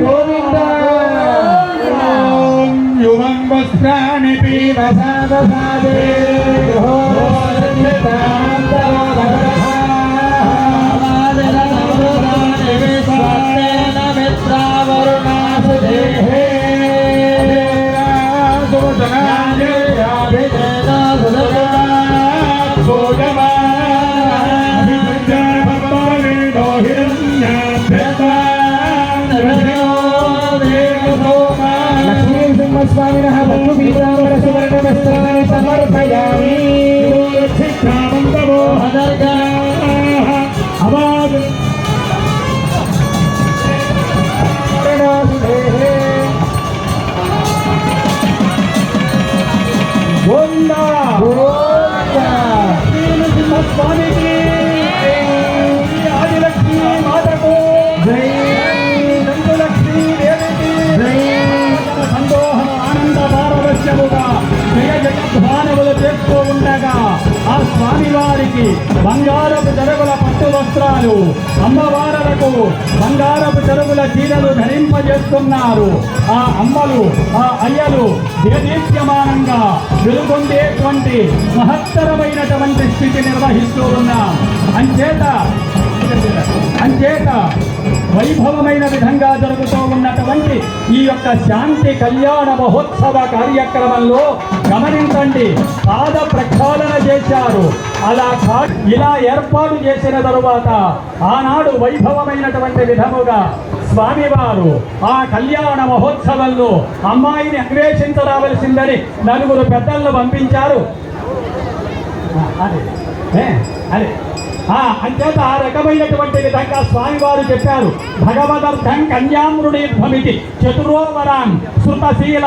గోవింద యువం వస్త్రాణి పీవసాదే स्वामिनः बन्धु पीताम्बर सुवर्ण वस्त्राणि समर्पयामि शिक्षामन्तवो हदर्गाः अवाद गोविन्द गोविन्द स्वामी की आदिलक्ष्मी माता को जय నందులక్ష్మీ దేవికి జై సందోహం ఆనంద పారవశ్యముగా జయ జగద్భానములు చేస్తూ ఉండగా ఆ స్వామివారికి బంగారపు చెరుగుల పట్టు వస్త్రాలు అమ్మవారలకు బంగారపు చెరుగుల చీరలు ధరింపజేస్తున్నారు. ఆ అమ్మలు ఆ అయ్యలు దేదీప్యమానంగా వెలుగొందేటువంటి మహత్తరమైనటువంటి స్థితి నిర్వహిస్తూ ఉన్నాం. అంచేత వైభవమైన విధంగా జరుగుతూ ఉన్నటువంటి ఈ యొక్క శాంతి కళ్యాణ మహోత్సవ కార్యక్రమంలో గమనించండి, పాద ప్రక్షాళన చేశారు. ఇలా ఏర్పాటు చేసిన తరువాత ఆనాడు వైభవమైనటువంటి విధముగా స్వామివారు ఆ కళ్యాణ మహోత్సవంలో అమ్మాయిని అన్వేషించరావలసిందని 4 పెద్దలను పంపించారు. అంచేత ఆ రకమైనటువంటి విధంగా స్వామివారు చెప్పారు, భగవదర్థం కన్యామృణీధ్వమితి చతురోవరాన్ శృతశీల